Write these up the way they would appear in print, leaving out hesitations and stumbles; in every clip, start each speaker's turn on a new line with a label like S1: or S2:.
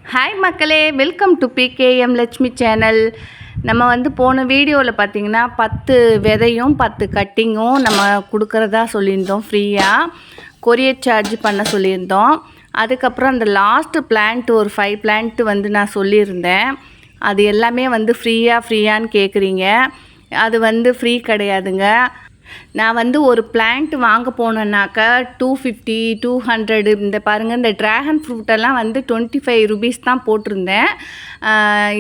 S1: Hi மக்களே, welcome to PKM Lakshmi channel. நம்ம வந்து போன வீடியோவில் பார்த்திங்கன்னா 10 விதையும் 10 கட்டிங்கும் நம்ம கொடுக்குறதா சொல்லியிருந்தோம். ஃப்ரீயாக கொரியர் சார்ஜ் பண்ண சொல்லியிருந்தோம். அதுக்கப்புறம் அந்த லாஸ்ட்டு பிளான்ட் ஒரு 5 பிளான்ட் வந்து நான் சொல்லியிருந்தேன். அது எல்லாமே வந்து ஃப்ரீயான்னு கேட்குறீங்க. அது வந்து ஃப்ரீ கிடையாதுங்க. நான் வந்து ஒரு பிளான்ட் வாங்க போனேன்னாக்கா 250 200 இந்த பாருங்கள், இந்த ட்ராகன் ஃப்ரூட்டெல்லாம் வந்து 25 ருபீஸ் தான் போட்டிருந்தேன்.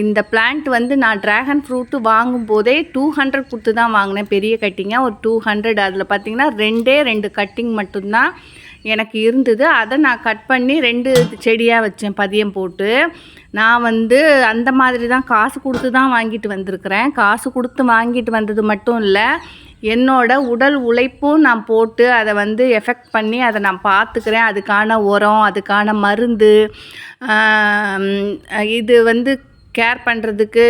S1: இந்த பிளான்ட் வந்து நான் ட்ராகன் ஃப்ரூட்டு வாங்கும்போதே 200 கொடுத்து தான் வாங்கினேன். பெரிய கட்டிங்காக ஒரு 200. அதில் பார்த்திங்கன்னா 2 கட்டிங் மட்டும்தான் எனக்கு இருந்தது. அதை நான் கட் பண்ணி 2 செடியாக வச்சேன் பதியம் போட்டு. நான் வந்து அந்த மாதிரி தான் காசு கொடுத்து தான் வாங்கிட்டு வந்திருக்கிறேன். காசு கொடுத்து வாங்கிட்டு வந்தது மட்டும் இல்லை, என்னோட உடல் உழைப்பும் நான் போட்டு அதை வந்து எஃபெக்ட் பண்ணி அதை நான் பார்த்துக்கிறேன். அதுக்கான உரம், அதுக்கான மருந்து, இது வந்து கேர் பண்ணுறதுக்கு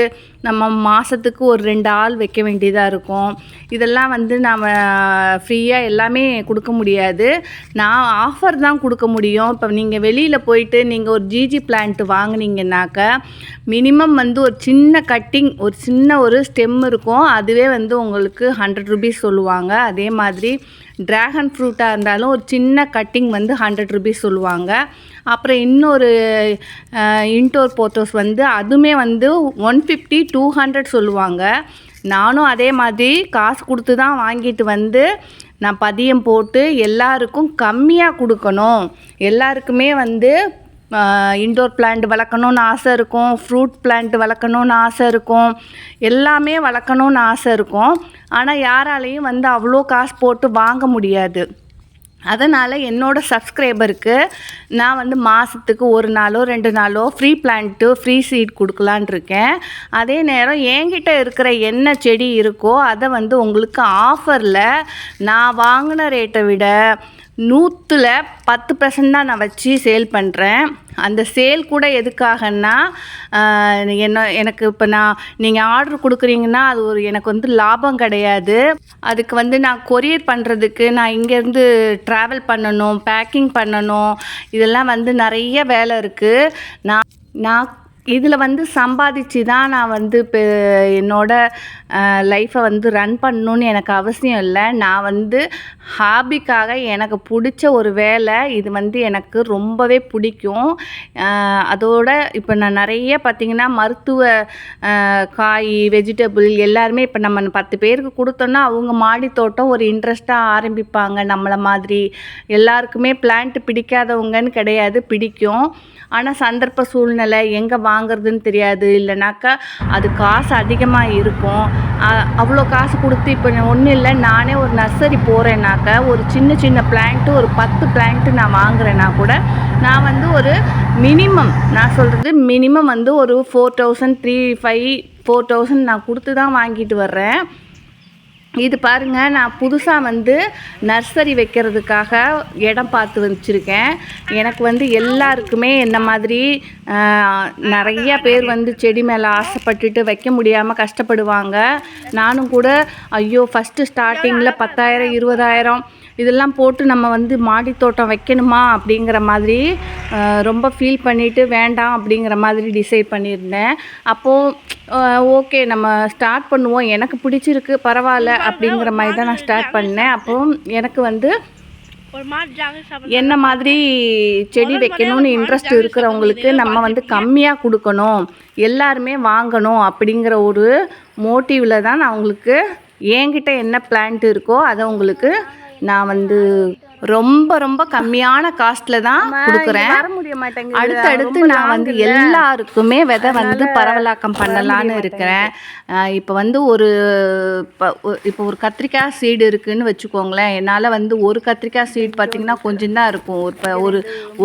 S1: நம்ம மாதத்துக்கு ஒரு 2 ஆள் வைக்க வேண்டியதாக இருக்கும். இதெல்லாம் வந்து நாம் ஃப்ரீயாக எல்லாமே கொடுக்க முடியாது. நான் ஆஃபர் தான் கொடுக்க முடியும். இப்போ நீங்கள் வெளியில் போயிட்டு நீங்கள் ஒரு ஜிஜி பிளான்ட் வாங்கினீங்கன்னாக்கா மினிமம் வந்து ஒரு சின்ன கட்டிங், ஒரு சின்ன ஒரு ஸ்டெம் இருக்கும். அதுவே வந்து உங்களுக்கு 100 ருபீஸ் சொல்லுவாங்க. அதே மாதிரி ட்ராகன் ஃப்ரூட்டாக இருந்தாலும் ஒரு சின்ன கட்டிங் வந்து 100 ருபீஸ் சொல்லுவாங்க. அப்புறம் இன்னொரு இன்டோர் போத்தோஸ் வந்து அதுவுமே வந்து 150 200 சொல்லுவாங்க. நானும் அதே மாதிரி காசு கொடுத்து தான் வாங்கிட்டு வந்து நான் பதியம் போட்டு எல்லாருக்கும் கம்மியாக கொடுக்கணும். எல்லாருக்குமே வந்து இன்டோர் பிளான்ட் வளர்க்கணுன்னு ஆசை இருக்கும், ஃப்ரூட் பிளான்ட் வளர்க்கணுன்னு ஆசை இருக்கும், எல்லாமே வளர்க்கணுன்னு ஆசை இருக்கும். ஆனால் யாராலையும் வந்து அவ்வளோ காசு போட்டு வாங்க முடியாது. அதனால் என்னோடய சப்ஸ்கிரைபருக்கு நான் வந்து மாதத்துக்கு 1 நாளோ 2 நாளோ ஃப்ரீ பிளான்ட்டு, ஃப்ரீ சீட் கொடுக்கலான் இருக்கேன். அதே நேரம் என்கிட்ட இருக்கிற என்ன செடி இருக்கோ அதை வந்து உங்களுக்கு ஆஃபரில் நான் வாங்கின ரேட்டை விட 100ல் 10% தான் நான் வச்சு சேல் பண்ணுறேன். அந்த சேல் கூட எதுக்காகன்னா, எனக்கு இப்போ நீங்கள் ஆர்டர் கொடுக்குறீங்கன்னா அது எனக்கு வந்து லாபம் கிடையாது. அதுக்கு வந்து நான் கொரியர் பண்ணுறதுக்கு நான் இங்கேருந்து ட்ராவல் பண்ணணும், பேக்கிங் பண்ணணும், இதெல்லாம் வந்து நிறைய வேலை இருக்குது. நான் இதில் வந்து சம்பாதிச்சு தான் நான் வந்து இப்போ என்னோடய லைஃப்பை வந்து ரன் பண்ணணுன்னு எனக்கு அவசியம் இல்லை. நான் வந்து ஹாபிக்காக எனக்கு பிடிச்ச ஒரு வேலை இது வந்து எனக்கு ரொம்பவே பிடிக்கும். அதோட இப்போ நான் நிறைய பார்த்திங்கன்னா மருத்துவ காய், வெஜிடபிள் எல்லாருமே இப்போ நம்ம 10 பேருக்கு கொடுத்தோன்னா அவங்க மாடி தோட்டம் ஒரு இன்ட்ரெஸ்ட்டாக ஆரம்பிப்பாங்க. நம்மளை மாதிரி எல்லாருக்குமே பிளான்ட் பிடிக்காதவங்கன்னு கிடையாது, பிடிக்கும். ஆனால் சந்தர்ப்ப சூழ்நிலை எங்கே வாங்கிறதுன்னு தெரியாது. இல்லைனாக்கா அது காசு அதிகமாக இருக்கும். அவ்வளோ காசு கொடுத்து இப்போ ஒன்றும் இல்லை, நானே ஒரு நர்சரி போகிறேன்னாக்கா ஒரு சின்ன பிளான்ட்டு ஒரு 10 பிளான்ட்டு நான் வாங்குறேன்னா கூட நான் வந்து ஒரு மினிமம், நான் சொல்கிறது மினிமம் வந்து ஒரு 4000 4000 நான் கொடுத்து தான் வாங்கிட்டு வர்றேன். இது பாருங்கள், நான் புதுசாக வந்து நர்சரி வைக்கிறதுக்காக இடம் பார்த்து வச்சுருக்கேன். எனக்கு வந்து எல்லாருக்குமே இந்த மாதிரி நிறைய பேர் வந்து செடி மேலே ஆசைப்பட்டுட்டு வைக்க முடியாமல் கஷ்டப்படுவாங்க. நானும் கூட ஐயோ ஃபஸ்ட்டு ஸ்டார்டிங்கில் 10,000 20,000 இதெல்லாம் போட்டு நம்ம வந்து மாடி தோட்டம் வைக்கணுமா அப்படிங்கிற மாதிரி ரொம்ப ஃபீல் பண்ணிவிட்டு வேண்டாம் அப்படிங்கிற மாதிரி டிசைட் பண்ணியிருந்தேன். அப்போது ஓகே நம்ம ஸ்டார்ட் பண்ணுவோம், எனக்கு பிடிச்சிருக்கு பரவாயில்ல அப்படிங்கிற மாதிரி தான் நான் ஸ்டார்ட் பண்ணேன். அப்போது எனக்கு வந்து என்ன மாதிரி செடி வைக்கணும்னு இன்ட்ரெஸ்ட் இருக்கிறவங்களுக்கு நம்ம வந்து கம்மியாக கொடுக்கணும், எல்லாருமே வாங்கணும் அப்படிங்கிற ஒரு மோட்டிவில் தான் நான் உங்களுக்கு என்கிட்ட என்ன பிளான்ட் இருக்கோ அதை உங்களுக்கு நான் வந்து ரொம்ப கம்மியான காஸ்ட்டில் தான் கொடுக்குறேன். அடுத்தடுத்து நான் வந்து எல்லாருக்குமே விதை வந்து பரவலாக்கம் பண்ணலான்னு இருக்கிறேன். இப்போ வந்து இப்போ ஒரு கத்திரிக்காய் சீடு இருக்குதுன்னு வச்சுக்கோங்களேன். என்னால் வந்து ஒரு கத்திரிக்காய் சீடு பார்த்திங்கன்னா கொஞ்சம் தான் இருக்கும், இப்போ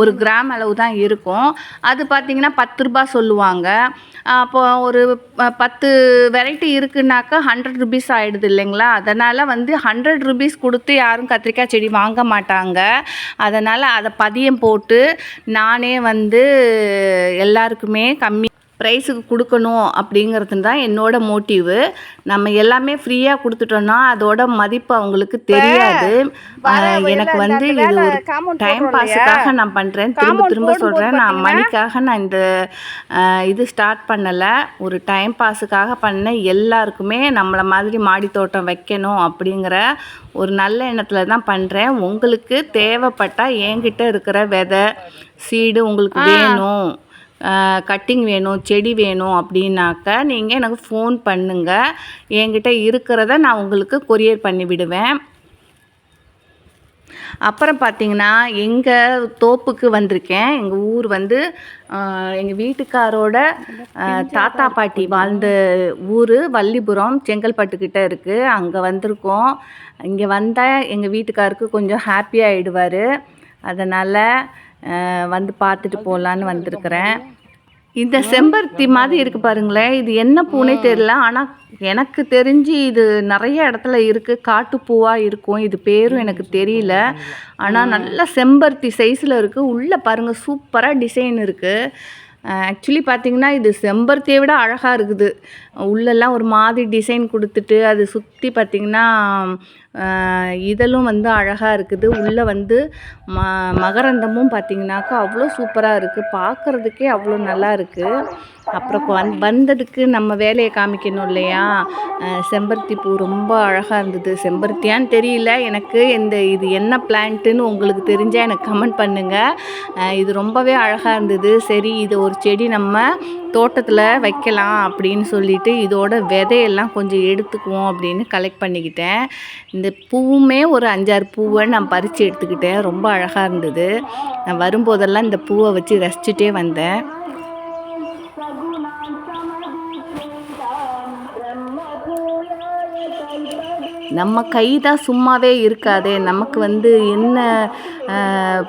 S1: ஒரு கிராம் அளவு தான் இருக்கும். அது பார்த்திங்கன்னா 10 ரூபாய் சொல்லுவாங்க. அப்போ ஒரு 10 வெரைட்டி இருக்குன்னாக்கா 100 ருபீஸ் ஆகிடுது இல்லைங்களா. அதனால் வந்து 100 ருபீஸ் கொடுத்து யாரும் கத்திரிக்காய் செடி வாங்க மாட்டாங்க. அதனால் அதை பதியம் போட்டு நானே வந்து எல்லாருக்குமே ப்ரைஸுக்கு கொடுக்கணும் அப்படிங்கிறது தான் என்னோட மோட்டிவு. நம்ம எல்லாமே ஃப்ரீயாக கொடுத்துட்டோன்னா அதோட மதிப்பு அவங்களுக்கு தெரியாது. எனக்கு வந்து இது ஒரு டைம் பாஸுக்காக நான் பண்ணுறேன். திரும்ப திரும்ப சொல்கிறேன், நான் மணிக்காக நான் இந்த இது ஸ்டார்ட் பண்ணலை. ஒரு டைம் பாஸுக்காக பண்ண எல்லாருக்குமே நம்மளை மாதிரி மாடி தோட்டம் வைக்கணும் அப்படிங்கிற ஒரு நல்ல எண்ணத்தில் தான் பண்ணுறேன். உங்களுக்கு தேவைப்பட்டால் என்கிட்ட இருக்கிற விதை சீடு உங்களுக்கு வேணும், கட்டிங் வேணும், செடி வேணும் அப்படின்னாக்கா நீங்கள் எனக்கு ஃபோன் பண்ணுங்கள். என்கிட்ட இருக்கிறத நான் உங்களுக்கு கொரியர் பண்ணி விடுவேன். அப்புறம் பார்த்திங்கன்னா எங்கள் தோப்புக்கு வந்திருக்கேன். எங்கள் ஊர் வந்து எங்கள் வீட்டுக்காரோட தாத்தா பாட்டி வாழ்ந்த ஊர் வள்ளிபுரம், செங்கல்பட்டுக்கிட்ட இருக்குது. அங்கே வந்திருக்கோம். இங்கே வந்தால் எங்கள் வீட்டுக்காருக்கு கொஞ்சம் ஹாப்பியாகிடுவார். அதனால் வந்து பார்த்துட்டு போகலான்னு வந்திருக்கிறேன். இந்த செம்பருத்தி மாதிரி இருக்குது பாருங்களேன், இது என்ன பூனே தெரியல. ஆனால் எனக்கு தெரிஞ்சு இது நிறைய இடத்துல இருக்குது, காட்டுப்பூவாக இருக்கும். இது பேரும் எனக்கு தெரியல. ஆனால் நல்ல செம்பருத்தி சைஸில் இருக்குது. உள்ளே பாருங்கள், சூப்பராக டிசைன் இருக்குது. ஆக்சுவலி பார்த்திங்கன்னா இது செம்பருத்தியை விட அழகாக இருக்குது. உள்ளெல்லாம் ஒரு மாதிரி டிசைன் கொடுத்துட்டு அது சுற்றி பார்த்திங்கன்னா இதழும் வந்து அழகாக இருக்குது. உள்ளே வந்து மகரந்தமும் பார்த்திங்கனாக்கா அவ்வளோ சூப்பராக இருக்குது. பார்க்குறதுக்கே அவ்வளோ நல்லா இருக்குது. அப்புறம் வந்ததுக்கு நம்ம வேலையை காமிக்கணும் இல்லையா. செம்பருத்தி பூ ரொம்ப அழகாக இருந்தது. செம்பருத்தியான்னு தெரியல எனக்கு. இது என்ன பிளான்ட்டுன்னு உங்களுக்கு தெரிஞ்சால் எனக்கு கமெண்ட் பண்ணுங்கள். இது ரொம்பவே அழகாக இருந்தது. சரி, இது ஒரு செடி நம்ம தோட்டத்தில் வைக்கலாம் அப்படின்னு சொல்லிட்டு இதோட விதையெல்லாம் கொஞ்சம் எடுத்துக்குவோம் அப்படின்னு கலெக்ட் பண்ணிக்கிட்டேன். இந்த பூவுமே ஒரு 5-6 பூவை நான் பறித்து எடுத்துக்கிட்டேன். ரொம்ப அழகாக இருந்தது. நான் வரும்போதெல்லாம் இந்த பூவை வச்சு ரசிச்சுட்டே வந்தேன். நம்ம கை தான் சும்மாவே இருக்காதே. நமக்கு வந்து என்ன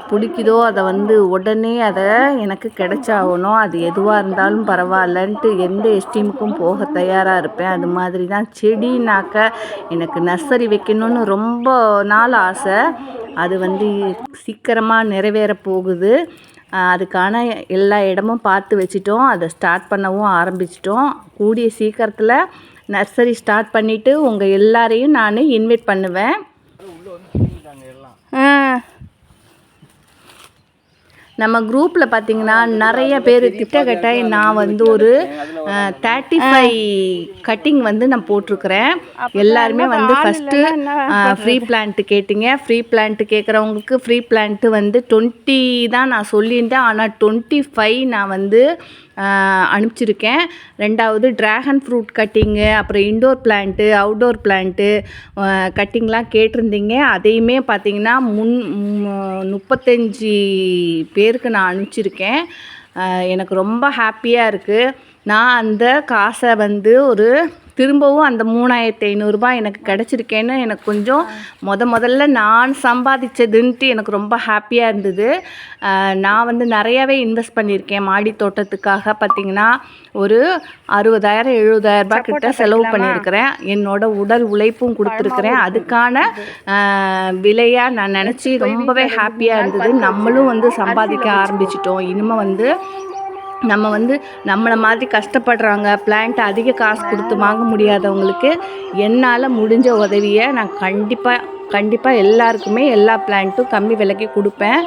S1: பிடிக்குதோ அதை வந்து உடனே அதை எனக்கு கிடைச்சாகணும். அது எதுவாக இருந்தாலும் பரவாயில்லன்ட்டு எந்த எஸ்டீமுக்கும் போக தயாராக இருப்பேன். அது மாதிரி தான் செடினாக்க எனக்கு நர்சரி வைக்கணும்னு ரொம்ப நாள் ஆசை. அது வந்து சீக்கிரமாக நிறைவேற போகுது. அதுக்கான எல்லா இடமும் பார்த்து வச்சிட்டோம். அதை ஸ்டார்ட் பண்ணவும் ஆரம்பிச்சிட்டோம். கூடிய சீக்கிரத்தில் நர்சரி ஸ்டார்ட் பண்ணிவிட்டு உங்கள் எல்லாரையும் நான் இன்வைட் பண்ணுவேன். நம்ம குரூப்பில் பார்த்திங்கன்னா நிறைய பேர் கிட்டத்தட்ட நான் வந்து ஒரு 35 கட்டிங் வந்து நான் போட்டிருக்கிறேன். எல்லாருமே வந்து ஃபஸ்ட்டு ஃப்ரீ பிளான்ட்டு கேட்டிங்க. ஃப்ரீ பிளான்ட்டு கேட்குறவங்களுக்கு ஃப்ரீ பிளான்ட்டு வந்து 20 தான் நான் சொல்லியிருந்தேன். ஆனால் 25 நான் வந்து அனுப்பிச்சிருக்கேன். ரெண்டாவது ட்ராகன் ஃப்ரூட் கட்டிங்கு, அப்புறம் இன்டோர் பிளான்ட்டு, அவுட்டோர் பிளான்ட்டு கட்டிங்லாம் கேட்டிருந்தீங்க. அதையுமே பார்த்திங்கன்னா 35 பேருக்கு நான் அனுப்பிச்சிருக்கேன். எனக்கு ரொம்ப ஹாப்பியாக இருக்குது. நான் அந்த காசை வந்து திரும்பவும் அந்த 3500 எனக்கு கிடச்சிருக்கேன்னு எனக்கு கொஞ்சம் முதல்ல நான் சம்பாதிச்சதுன்ட்டு எனக்கு ரொம்ப ஹாப்பியாக இருந்தது. நான் வந்து நிறையாவே இன்வெஸ்ட் பண்ணியிருக்கேன். மாடி தோட்டத்துக்காக பார்த்திங்கன்னா ஒரு 60,000-70,000 ரூபாய் கிட்ட செலவு பண்ணியிருக்கிறேன். என்னோட உடல் உழைப்பும் கொடுத்துருக்குறேன். அதுக்கான விலையாக நான் நினச்சி ரொம்பவே ஹாப்பியாக இருந்தது. நம்மளும் வந்து சம்பாதிக்க ஆரம்பிச்சிட்டோம். இனிமேல் வந்து நம்ம வந்து நம்மளை மாதிரி கஷ்டப்படுறாங்க, பிளான்ட் அதிக காசு கொடுத்து வாங்க முடியாதவங்களுக்கு என்னால் முடிஞ்ச உதவியை நான் கண்டிப்பாக எல்லாருக்குமே எல்லா பிளான்ட்டும் கம்மி விலைக்கு கொடுப்பேன்.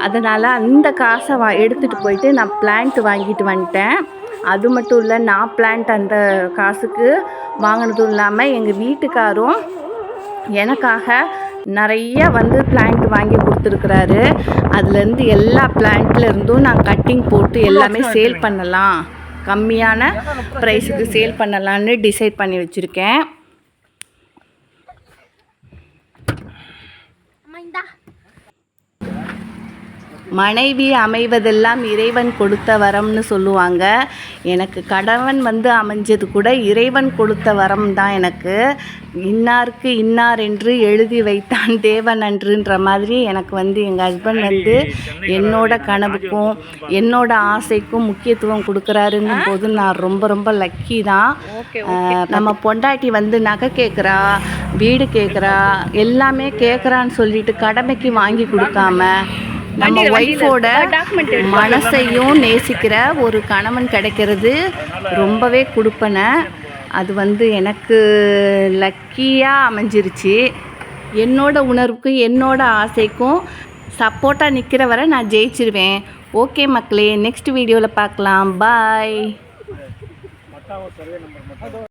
S1: அதனால் அந்த காசை எடுத்துகிட்டு போயிட்டு நான் பிளான்ட் வாங்கிட்டு வந்துட்டேன். அது மட்டும் இல்லை, நான் பிளான்ட் அந்த காசுக்கு வாங்கினதும் இல்லாமல் எங்கள் வீட்டுக்காரும் எனக்காக நிறைய வந்து பிளான்ட் வாங்கி கொடுத்துருக்குறாரு. அதுலேருந்து எல்லா பிளான்ட்லேருந்தும் நான் கட்டிங் போட்டு எல்லாமே சேல் பண்ணலாம், கம்மியான ப்ரைஸுக்கு சேல் பண்ணலான்னு டிசைட் பண்ணி வச்சுருக்கேன். மனைவி அமைவதெல்லாம் இறைவன் கொடுத்த வரம்னு சொல்லுவாங்க. எனக்கு கணவன் வந்து அமைஞ்சது கூட இறைவன் கொடுத்த வரம் தான். எனக்கு இன்னாருக்கு இன்னார் என்று எழுதி வைத்தான் தேவன் அன்றுன்ற மாதிரி எனக்கு வந்து எங்கள் ஹஸ்பண்ட் வந்து என்னோட கனவுக்கும் என்னோட ஆசைக்கும் முக்கியத்துவம் கொடுக்குறாருங்கும் போது நான் ரொம்ப லக்கி தான். நம்ம பொண்டாட்டி வந்து நகை கேட்குறா, வீடு கேட்குறா, எல்லாமே கேட்குறான்னு சொல்லிட்டு கடமைக்கு வாங்கி கொடுக்காம நம்ம ஒய்ஃபோட மனசையும் நேசிக்கிற ஒரு கணவன் கிடைக்கிறது ரொம்பவே கொடுப்பனை. அது வந்து எனக்கு லக்கியாக அமைஞ்சிருச்சு. என்னோட உணர்வுக்கும் என்னோட ஆசைக்கும் சப்போர்ட்டாக நிற்கிற வரை நான் ஜெயிச்சிருவேன். ஓகே மக்களே, நெக்ஸ்ட் வீடியோவில் பார்க்கலாம். பாய்.